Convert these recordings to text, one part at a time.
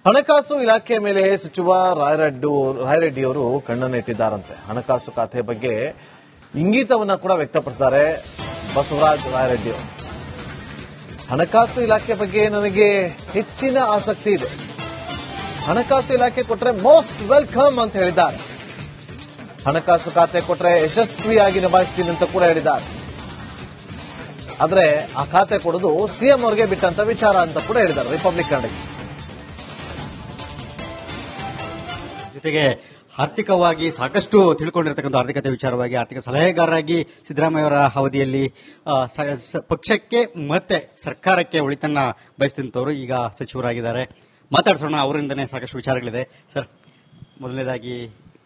ಹಣಕಾಸು ಇಲಾಖೆ ಮೇಲೆ ಸಚಿವ ರಾಯರೆಡ್ಡಿ ಅವರು ಕಣ್ಣನ್ನಿಟ್ಟಿದ್ದಾರಂತೆ. ಹಣಕಾಸು ಖಾತೆ ಬಗ್ಗೆ ಇಂಗಿತವನ್ನ ಕೂಡ ವ್ಯಕ್ತಪಡಿಸಿದ್ದಾರೆ ಬಸವರಾಜ ರಾಯರೆಡ್ಡಿ ಅವರು. ಹಣಕಾಸು ಇಲಾಖೆ ಬಗ್ಗೆ ನನಗೆ ಹೆಚ್ಚಿನ ಆಸಕ್ತಿ ಇದೆ, ಹಣಕಾಸು ಇಲಾಖೆ ಕೊಟ್ಟರೆ ಮೋಸ್ಟ್ ವೆಲ್ಕಮ್ ಅಂತ ಹೇಳಿದ್ದಾರೆ. ಹಣಕಾಸು ಖಾತೆ ಕೊಟ್ಟರೆ ಯಶಸ್ವಿಯಾಗಿ ನಿಭಾಯಿಸ್ತೀನಿ ಅಂತ ಕೂಡ ಹೇಳಿದ್ದಾರೆ. ಆದ್ರೆ ಆ ಖಾತೆ ಕೊಡೋದು ಸಿಎಂ ಅವರಿಗೆ ಬಿಟ್ಟಂತ ವಿಚಾರ ಅಂತ ಕೂಡ ಹೇಳಿದ್ದಾರೆ ರಿಪಬ್ಲಿಕ್ ಜೊತೆಗೆ ಆರ್ಥಿಕವಾಗಿ ಸಾಕಷ್ಟು ತಿಳ್ಕೊಂಡಿರತಕ್ಕಂಥ ಆರ್ಥಿಕತೆ ವಿಚಾರವಾಗಿ ಆರ್ಥಿಕ ಸಲಹೆಗಾರರಾಗಿ ಸಿದ್ದರಾಮಯ್ಯವರ ಅವಧಿಯಲ್ಲಿ ಪಕ್ಷಕ್ಕೆ ಮತ್ತೆ ಸರ್ಕಾರಕ್ಕೆ ಒಳಿತನ್ನ ಬಯಸಿದಂತವರು ಈಗ ಸಚಿವರಾಗಿದ್ದಾರೆ. ಮಾತಾಡ್ಸೋಣ, ಅವರಿಂದನೇ ಸಾಕಷ್ಟು ವಿಚಾರಗಳಿದೆ. ಸರ್, ಮೊದಲನೇದಾಗಿ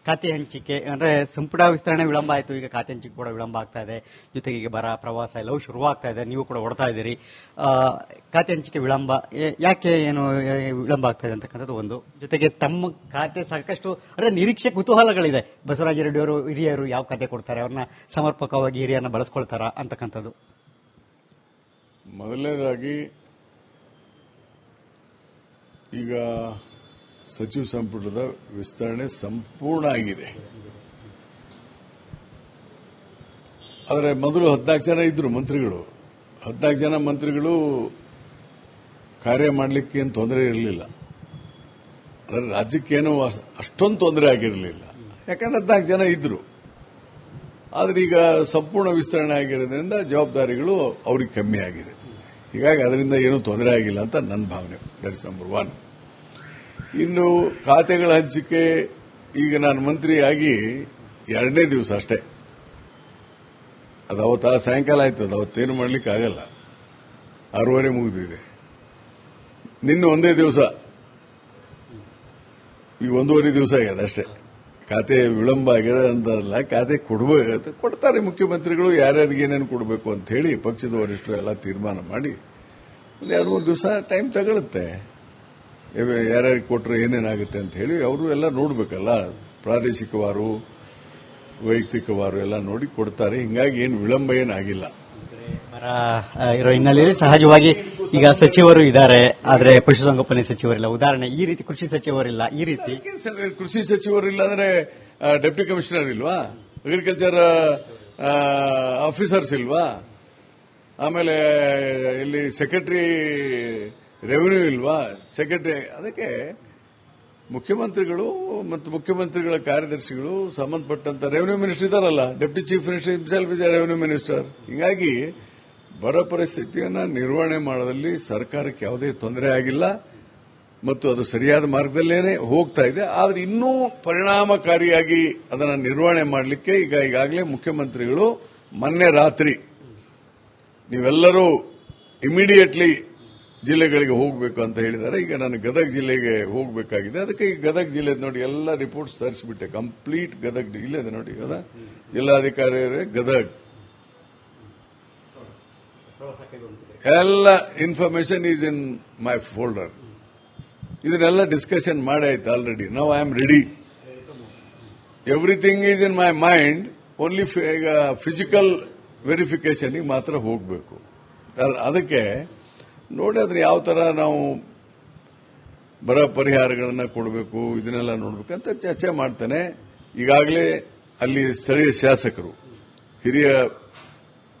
ಖಾತೆ ಹಂಚಿಕೆ ಅಂದ್ರೆ ಸಂಪುಟ ವಿಸ್ತರಣೆ ವಿಳಂಬ ಆಯಿತು, ಈಗ ಖಾತೆ ಹಂಚಿಕೆ ಕೂಡ ವಿಳಂಬ ಆಗ್ತಾ ಇದೆ. ಜೊತೆಗೆ ಈಗ ಬರ, ಪ್ರವಾಸ ಎಲ್ಲವೂ ಶುರುವಾಗ್ತಾ ಇದೆ, ನೀವು ಕೂಡ ಓಡ್ತಾ ಇದ್ದೀರಿ. ಖಾತೆ ಹಂಚಿಕೆ ವಿಳಂಬ ಯಾಕೆ, ಏನು ವಿಳಂಬ ಆಗ್ತಾ ಇದೆ ಅಂತಕ್ಕಂಥದ್ದು ಒಂದು. ಜೊತೆಗೆ ತಮ್ಮ ಖಾತೆ ಸಾಕಷ್ಟು ಅಂದ್ರೆ ನಿರೀಕ್ಷೆ, ಕುತೂಹಲಗಳಿದೆ. ಬಸವರಾಜ ರೆಡ್ಡಿ ಅವರು ಹಿರಿಯರು ಯಾವ ಖಾತೆ ಕೊಡ್ತಾರೆ, ಅವ್ರನ್ನ ಸಮರ್ಪಕವಾಗಿ ಹಿರಿಯರನ್ನ ಬಳಸ್ಕೊಳ್ತಾರ ಅಂತಕ್ಕಂಥದ್ದು. ಮೊದಲನೇದಾಗಿ ಈಗ ಸಚಿವ ಸಂಪುಟದ ವಿಸ್ತರಣೆ ಸಂಪೂರ್ಣ ಆಗಿದೆ. ಆದರೆ ಮೊದಲು 14 ಜನ ಇದ್ರು ಮಂತ್ರಿಗಳು. 14 ಜನ ಮಂತ್ರಿಗಳು ಕಾರ್ಯ ಮಾಡಲಿಕ್ಕೆ ಏನು ತೊಂದರೆ ಇರಲಿಲ್ಲ. ಆದರೆ ರಾಜ್ಯಕ್ಕೇನು ಅಷ್ಟೊಂದು ತೊಂದರೆ ಆಗಿರಲಿಲ್ಲ, ಯಾಕಂದ್ರೆ 14 ಜನ ಇದ್ರು. ಆದರೆ ಈಗ ಸಂಪೂರ್ಣ ವಿಸ್ತರಣೆ ಆಗಿರೋದ್ರಿಂದ ಜವಾಬ್ದಾರಿಗಳು ಅವ್ರಿಗೆ ಕಮ್ಮಿ ಆಗಿದೆ. ಹೀಗಾಗಿ ಅದರಿಂದ ಏನೂ ತೊಂದರೆ ಆಗಿಲ್ಲ ಅಂತ ನನ್ನ ಭಾವನೆ. That is number 1. ಇನ್ನು ಖಾತೆಗಳ ಹಂಚಿಕೆ, ಈಗ ನಾನು ಮಂತ್ರಿ ಆಗಿ 2ನೇ ದಿವಸ ಅಷ್ಟೇ. ಅದು ಅವತ್ತು ಸಾಯಂಕಾಲ ಆಯ್ತು, ಅದು ಅವತ್ತೇನು ಮಾಡ್ಲಿಕ್ಕೆ ಆಗಲ್ಲ. 6:30 ಮುಗಿದಿದೆ. ನಿನ್ನೆ ಒಂದೇ ದಿವಸ, ಈಗ 1.5 ದಿವಸ ಆಗ್ಯದ ಅಷ್ಟೇ. ಖಾತೆ ವಿಳಂಬ ಆಗ್ಯದ ಅಂತಲ್ಲ, ಖಾತೆ ಕೊಡಬೇಕು, ಕೊಡ್ತಾರೆ ಮುಖ್ಯಮಂತ್ರಿಗಳು. ಯಾರ್ಯಾರಿಗೆ ಏನೇನು ಕೊಡಬೇಕು ಅಂತ ಹೇಳಿ ಪಕ್ಷದ ವರಿಷ್ಠರು ಎಲ್ಲ ತೀರ್ಮಾನ ಮಾಡಿ ಒಂದು 2-3 ದಿವಸ ಟೈಮ್ ತಗೊಳುತ್ತೆ. ಯಾರ್ಯಾರಿಗೆ ಕೊಟ್ಟರೆ ಏನೇನಾಗುತ್ತೆ ಅಂತ ಹೇಳಿ ಅವರು ಎಲ್ಲ ನೋಡಬೇಕಲ್ಲ. ಪ್ರಾದೇಶಿಕವಾರು, ವೈಯಕ್ತಿಕವಾರು ಎಲ್ಲ ನೋಡಿ ಕೊಡ್ತಾರೆ. ಹಿಂಗಾಗಿ ಏನು ವಿಳಂಬ ಏನಾಗಿಲ್ಲ. ಇರೋ ಹಿನ್ನೆಲೆಯಲ್ಲಿ ಸಹಜವಾಗಿ ಈಗ ಸಚಿವರು ಇದ್ದಾರೆ, ಆದ್ರೆ ಪಶುಸಂಗೋಪನೆ ಸಚಿವರಿಲ್ಲ. ಉದಾಹರಣೆ, ಈ ರೀತಿ ಕೃಷಿ ಸಚಿವರಿಲ್ಲ. ಈ ರೀತಿ ಕೃಷಿ ಸಚಿವರಿಲ್ಲ ಅಂದ್ರೆ ಡೆಪ್ಟಿ ಕಮಿಷನರ್ ಇಲ್ವಾ, ಅಗ್ರಿಕಲ್ಚರ್ ಆಫೀಸರ್ಸ್ ಇಲ್ವಾ, ಆಮೇಲೆ ಇಲ್ಲಿ ಸೆಕ್ರೆಟರಿ ರೆವಿನ್ಯೂ ಇಲ್ವಾ, ಸೆಕ್ರೆಟರಿ. ಅದಕ್ಕೆ ಮುಖ್ಯಮಂತ್ರಿಗಳು ಮತ್ತು ಮುಖ್ಯಮಂತ್ರಿಗಳ ಕಾರ್ಯದರ್ಶಿಗಳು ಸಂಬಂಧಪಟ್ಟಂತ ರೆವಿನ್ಯೂ ಮಿನಿಸ್ಟರ್ ಇದ್ದಾರಲ್ಲ, deputy chief minister himself is revenue minister. ಹೀಗಾಗಿ ಬರ ಪರಿಸ್ಥಿತಿಯನ್ನು ನಿರ್ವಹಣೆ ಮಾಡೋದಲ್ಲಿ ಸರ್ಕಾರಕ್ಕೆ ಯಾವುದೇ ತೊಂದರೆ ಆಗಿಲ್ಲ ಮತ್ತು ಅದು ಸರಿಯಾದ ಮಾರ್ಗದಲ್ಲೇನೆ ಹೋಗ್ತಾ ಇದೆ. ಆದರೆ ಇನ್ನೂ ಪರಿಣಾಮಕಾರಿಯಾಗಿ ಅದನ್ನು ನಿರ್ವಹಣೆ ಮಾಡಲಿಕ್ಕೆ ಈಗಾಗಲೇ ಮುಖ್ಯಮಂತ್ರಿಗಳು ಮೊನ್ನೆ ರಾತ್ರಿ ನೀವೆಲ್ಲರೂ ಇಮಿಡಿಯೇಟ್ಲಿ ಜಿಲ್ಲೆಗಳಿಗೆ ಹೋಗಬೇಕು ಅಂತ ಹೇಳಿದ್ದಾರೆ. ಈಗ ನಾನು ಗದಗ ಜಿಲ್ಲೆಗೆ ಹೋಗಬೇಕಾಗಿದೆ. ಅದಕ್ಕೆ ಈ ಗದಗ ಜಿಲ್ಲೆ ನೋಡಿ ಎಲ್ಲ ರಿಪೋರ್ಟ್ಸ್ ತರಿಸಿಬಿಟ್ಟೆ. ಕಂಪ್ಲೀಟ್ ಗದಗ ಇಲ್ಲದೆ ನೋಡಿ, ಜಿಲ್ಲಾಧಿಕಾರಿ ಗದಗ ಎಲ್ಲ information is in my folder. ಇದನ್ನೆಲ್ಲ ಡಿಸ್ಕಷನ್ ಮಾಡಿ ಆಯ್ತು already. Now I am ready. Everything is in my mind. Only ಈಗ ಫಿಸಿಕಲ್ ವೆರಿಫಿಕೇಶನ್ಗೆ ಮಾತ್ರ ಹೋಗಬೇಕು. ಅದಕ್ಕೆ ನೋಡಿ ಅದನ್ನ ಯಾವ ತರ ನಾವು ಬರ ಪರಿಹಾರಗಳನ್ನು ಕೊಡಬೇಕು, ಇದನ್ನೆಲ್ಲ ನೋಡಬೇಕಂತ ಚರ್ಚೆ ಮಾಡ್ತಾನೆ. ಈಗಾಗಲೇ ಅಲ್ಲಿ ಸ್ಥಳೀಯ ಶಾಸಕರು, ಹಿರಿಯ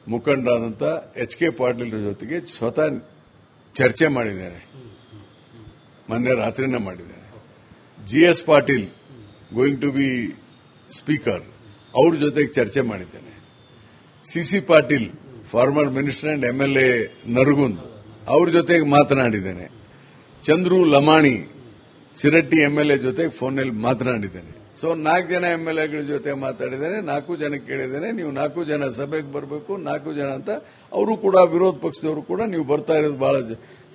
ಮುಖಂಡರಾದಂಥ HK ಪಾಟೀಲ್ ಜೊತೆಗೆ ಸ್ವತಃ ಚರ್ಚೆ ಮಾಡಿದ್ದೇನೆ. ಮೊನ್ನೆ ರಾತ್ರಿನ ಮಾಡಿದ್ದೇನೆ. GS Patil going to be speaker, ಅವ್ರ ಜೊತೆಗೆ ಚರ್ಚೆ ಮಾಡಿದ್ದೇನೆ. CC Patil former minister and MLA Nargund, ಅವ್ರ ಜೊತೆಗೆ ಮಾತನಾಡಿದ್ದೇನೆ. ಚಂದ್ರು ಲಮಾಣಿ ಸಿರಟ್ಟಿ MLA ಜೊತೆಗೆ ಫೋನ್ನಲ್ಲಿ ಮಾತನಾಡಿದ್ದೇನೆ. ಸೊ 4 ಜನ MLAಗಳ ಜೊತೆ ಮಾತಾಡಿದ್ದೇನೆ. 4 ಜನ ಕೇಳಿದ್ದೇನೆ, ನೀವು 4 ಜನ ಸಭೆಗೆ ಬರಬೇಕು, 4 ಜನ ಅಂತ. ಅವರು ಕೂಡ ವಿರೋಧ ಪಕ್ಷದವರು ಕೂಡ ನೀವು ಬರ್ತಾ ಇರೋದು ಬಹಳ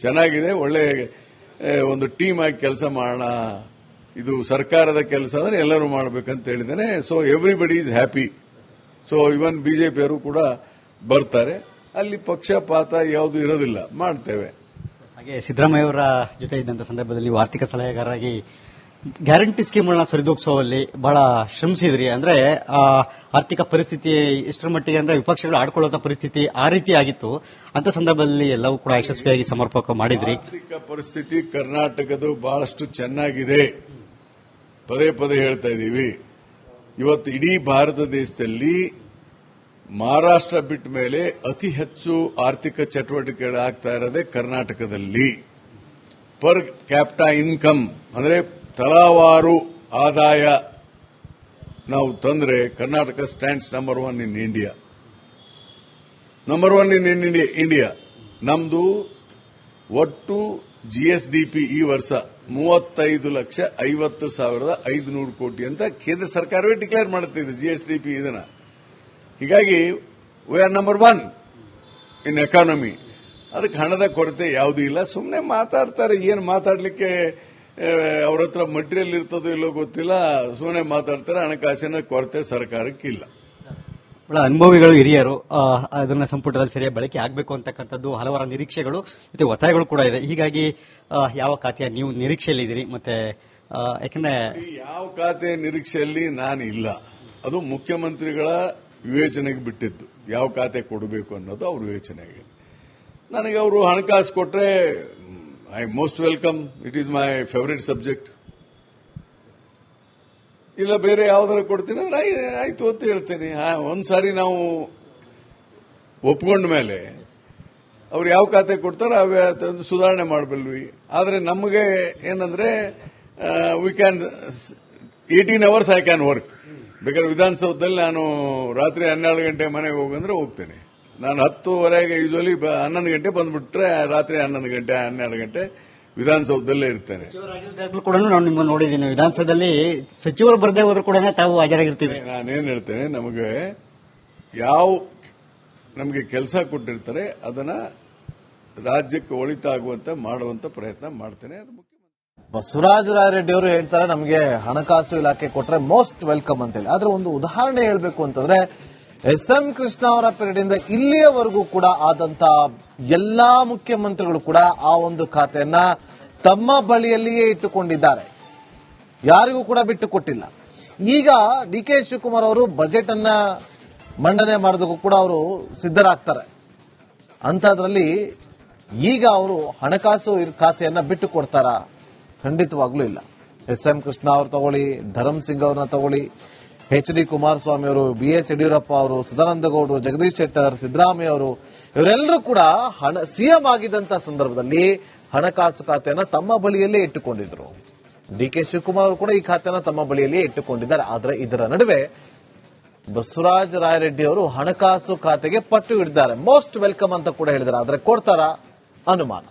ಚೆನ್ನಾಗಿದೆ, ಒಳ್ಳೆ ಒಂದು ಟೀಮ್ ಆಗಿ ಕೆಲಸ ಮಾಡೋಣ, ಇದು ಸರ್ಕಾರದ ಕೆಲಸ ಅಂದ್ರೆ ಎಲ್ಲರೂ ಮಾಡಬೇಕಂತ ಹೇಳಿದ್ದೇನೆ. So everybody is happy. So ಇವನ್ ಬಿಜೆಪಿಯವರು ಕೂಡ ಬರ್ತಾರೆ. ಅಲ್ಲಿ ಪಕ್ಷಪಾತ ಯಾವುದು ಇರೋದಿಲ್ಲ, ಮಾಡ್ತೇವೆ. ಹಾಗೆ ಸಿದ್ದರಾಮಯ್ಯವರ ಜೊತೆ ಇದ್ದಂಥ ಸಂದರ್ಭದಲ್ಲಿ ಆರ್ಥಿಕ ಸಲಹೆಗಾರರಾಗಿ ಗ್ಯಾರಂಟಿ ಸ್ಕೀಮ್ಗಳನ್ನ ಸರಿದೂಗಿಸುವಲ್ಲಿ ಬಹಳ ಶ್ರಮಿಸಿದ್ರಿ. ಅಂದ್ರೆ ಆರ್ಥಿಕ ಪರಿಸ್ಥಿತಿ ಎಷ್ಟರ ಮಟ್ಟಿಗೆ ಅಂದ್ರೆ ವಿಪಕ್ಷಗಳು ಆಡ್ಕೊಳ್ಳುವಂತ ಪರಿಸ್ಥಿತಿ ಆ ರೀತಿ ಆಗಿತ್ತು. ಅಂತ ಸಂದರ್ಭದಲ್ಲಿ ಎಲ್ಲವೂ ಕೂಡ ಯಶಸ್ವಿಯಾಗಿ ಸಮರ್ಪಕ ಮಾಡಿದ್ರಿ. ಆರ್ಥಿಕ ಪರಿಸ್ಥಿತಿ ಕರ್ನಾಟಕದ ಬಹಳಷ್ಟು ಚೆನ್ನಾಗಿದೆ. ಪದೇ ಪದೇ ಹೇಳ್ತಾ ಇದ್ದೀವಿ. ಇವತ್ತು ಇಡೀ ಭಾರತ ದೇಶದಲ್ಲಿ ಮಹಾರಾಷ್ಟ್ರ ಬಿಟ್ಟ ಮೇಲೆ ಅತಿ ಹೆಚ್ಚು ಆರ್ಥಿಕ ಚಟುವಟಿಕೆಗಳಾಗ್ತಾ ಇರೋದೇ ಕರ್ನಾಟಕದಲ್ಲಿ. ಪರ್ ಕ್ಯಾಪಿಟಾ ಇನ್ಕಮ್ ಅಂದ್ರೆ ತಲಾವಾರು ಆದಾಯ ನಾವು ತಂದ್ರೆ Karnataka stands number 1 in India. Number 1 in India. ನಮ್ದು ಒಟ್ಟು ಜಿಎಸ್ಡಿಪಿ ಈ ವರ್ಷ 35,50,500 ಕೋಟಿ ಅಂತ ಕೇಂದ್ರ ಸರ್ಕಾರವೇ ಡಿಕ್ಲೇರ್ ಮಾಡುತ್ತಿದೆ ಜಿಎಸ್ಡಿಪಿ ಇದನ್ನ. ಹೀಗಾಗಿ we are number 1 in economy. ಅದಕ್ಕೆ ಹಣದ ಕೊರತೆ ಯಾವುದೂ ಇಲ್ಲ. ಸುಮ್ಮನೆ ಮಾತಾಡ್ತಾರೆ. ಏನು ಮಾತಾಡ್ಲಿಕ್ಕೆ ಅವ್ರ ಹತ್ರ ಮಟೀರಿಯಲ್ ಇರ್ತದೋ ಇಲ್ಲೋ ಗೊತ್ತಿಲ್ಲ. ಸುಮ್ಮನೆ ಮಾತಾಡ್ತಾರೆ. ಹಣಕಾಸಿನ ಕೊರತೆ ಸರ್ಕಾರಕ್ಕಿಲ್ಲ. ಬಹಳ ಅನುಭವಿಗಳು ಹಿರಿಯರು ಅದನ್ನ ಸಂಪುಟದಲ್ಲಿ ಸರಿಯಾಗಿ ಬಳಕೆ ಆಗಬೇಕು ಅಂತಕ್ಕಂಥದ್ದು ಹಲವರ ನಿರೀಕ್ಷೆಗಳು ಮತ್ತೆ ಒತ್ತಾಯಗಳು ಕೂಡ ಇದೆ. ಹೀಗಾಗಿ ಯಾವ ಖಾತೆಯ ನೀವು ನಿರೀಕ್ಷೆಯಲ್ಲಿದ್ದೀರಿ? ಮತ್ತೆ ಯಾಕಂದ್ರೆ ಯಾವ ಖಾತೆ ನಿರೀಕ್ಷೆಯಲ್ಲಿ ನಾನು ಇಲ್ಲ. ಅದು ಮುಖ್ಯಮಂತ್ರಿಗಳ ವಿವೇಚನೆಗೆ ಬಿಟ್ಟಿದ್ದು. ಯಾವ ಖಾತೆ ಕೊಡಬೇಕು ಅನ್ನೋದು ಅವ್ರ ವಿವೇಚನೆಗೆ. ನನಗೆ ಅವರು ಹಣಕಾಸು ಕೊಟ್ರೆ I most welcome. It is my favourite subject. ಇಲ್ಲ ಬೇರೆ ಯಾವ್ದಾರ ಕೊಡ್ತೀನಿ ಅಂದ್ರೆ ಆಯ್ತು ಅಂತ ಹೇಳ್ತೇನೆ. ಒಂದ್ಸಾರಿ ನಾವು ಒಪ್ಕೊಂಡ ಮೇಲೆ ಅವ್ರು ಯಾವ ಖಾತೆ ಕೊಡ್ತಾರೋ ಅವೇ ಸುಧಾರಣೆ ಮಾಡಬಲ್ವಿ. ಆದ್ರೆ ನಮಗೆ ಏನಂದ್ರೆ we can 18 hours I can work. ಬೇಕಾದ್ರೆ ವಿಧಾನಸೌಧದಲ್ಲಿ ನಾನು ರಾತ್ರಿ 12 ಗಂಟೆ ಮನೆಗೆ ಹೋಗಂದ್ರೆ ಹೋಗ್ತೇನೆ. ನಾನು 10:30 ಯೂಶಲಿ 11 ಗಂಟೆ ಬಂದ್ಬಿಟ್ರೆ ರಾತ್ರಿ 11 ಗಂಟೆ 12 ಗಂಟೆ ವಿಧಾನಸೌಧದಲ್ಲೇ ಇರ್ತೇನೆ. ಕೂಡ ನಾವು ನಿಮ್ಮನ್ನು ನೋಡಿದ್ದೀನಿ ವಿಧಾನಸೌಧದಲ್ಲಿ. ಸಚಿವರು ಬರದೇ ಹೋದ್ರು ಕೂಡ ತಾವು ಹಾಜರಾಗಿರ್ತೀವಿ. ನಾನೇನ್ ಹೇಳ್ತೇನೆ, ನಮಗೆ ನಮಗೆ ಕೆಲಸ ಕೊಟ್ಟಿರ್ತಾರೆ ಅದನ್ನ ರಾಜ್ಯಕ್ಕೆ ಒಳಿತಾಗುವಂತ ಮಾಡುವಂತ ಪ್ರಯತ್ನ ಮಾಡ್ತೇನೆ. ಅದು ಮುಖ್ಯ. ಬಸವರಾಜ ರಾಯರೆಡ್ಡಿ ಅವರು ಹೇಳ್ತಾರೆ ನಮಗೆ ಹಣಕಾಸು ಇಲಾಖೆ ಕೊಟ್ರೆ ಮೋಸ್ಟ್ ವೆಲ್ಕಮ್ ಅಂತ ಹೇಳಿ. ಆದ್ರೆ ಒಂದು ಉದಾಹರಣೆ ಹೇಳಬೇಕು ಅಂತಂದ್ರೆ ಎಸ್.ಎಂ. ಕೃಷ್ಣ ಅವರ ಪೀರಿಯಡ್ ಇಂದ ಇಲ್ಲಿಯವರೆಗೂ ಕೂಡ ಆದಂತ ಎಲ್ಲಾ ಮುಖ್ಯಮಂತ್ರಿಗಳು ಕೂಡ ಆ ಒಂದು ಖಾತೆಯನ್ನ ತಮ್ಮ ಬಳಿಯಲ್ಲಿಯೇ ಇಟ್ಟುಕೊಂಡಿದ್ದಾರೆ. ಯಾರಿಗೂ ಕೂಡ ಬಿಟ್ಟು ಕೊಟ್ಟಿಲ್ಲ. ಈಗ ಡಿ.ಕೆ. ಶಿವಕುಮಾರ್ ಅವರು ಬಜೆಟ್ ಅನ್ನ ಮಂಡನೆ ಮಾಡೋದಕ್ಕೂ ಕೂಡ ಅವರು ಸಿದ್ಧರಾಗ್ತಾರೆ. ಅಂತದ್ರಲ್ಲಿ ಈಗ ಅವರು ಹಣಕಾಸು ಖಾತೆಯನ್ನ ಬಿಟ್ಟು ಕೊಡ್ತಾರ? ಖಂಡಿತವಾಗ್ಲೂ ಇಲ್ಲ. ಎಸ್.ಎಂ. ಕೃಷ್ಣ ಅವರು ತಗೊಳ್ಳಿ, ಧರಮ್ ಸಿಂಗ್ ಅವ್ರನ್ನ ತಗೊಳ್ಳಿ, ಎಚ್.ಡಿ. ಕುಮಾರಸ್ವಾಮಿ ಅವರು, ಬಿ.ಎಸ್. ಯಡಿಯೂರಪ್ಪ ಅವರು, ಸದಾನಂದ ಗೌಡರು, ಜಗದೀಶ್ ಶೆಟ್ಟರ್, ಸಿದ್ದರಾಮಯ್ಯ ಅವರು ಇವರೆಲ್ಲರೂ ಕೂಡ ಸಿಎಂ ಆಗಿದ್ದಂತ ಸಂದರ್ಭದಲ್ಲಿ ಹಣಕಾಸು ಖಾತೆಯನ್ನ ತಮ್ಮ ಬಳಿಯಲ್ಲೇ ಇಟ್ಟುಕೊಂಡಿದ್ರು. ಡಿ.ಕೆ. ಶಿವಕುಮಾರ್ ಅವರು ಕೂಡ ಈ ಖಾತೆಯನ್ನ ತಮ್ಮ ಬಳಿಯಲ್ಲೇ ಇಟ್ಟುಕೊಂಡಿದ್ದಾರೆ. ಆದರೆ ಇದರ ನಡುವೆ ಬಸವರಾಜ ರಾಯರೆಡ್ಡಿ ಅವರು ಹಣಕಾಸು ಖಾತೆಗೆ ಪಟ್ಟು ಹಿಡಿದ್ದಾರೆ. ಮೋಸ್ಟ್ ವೆಲ್ಕಮ್ ಅಂತ ಕೂಡ ಹೇಳಿದ್ದಾರೆ. ಆದರೆ ಕೊಡ್ತಾರಾ? ಅನುಮಾನ.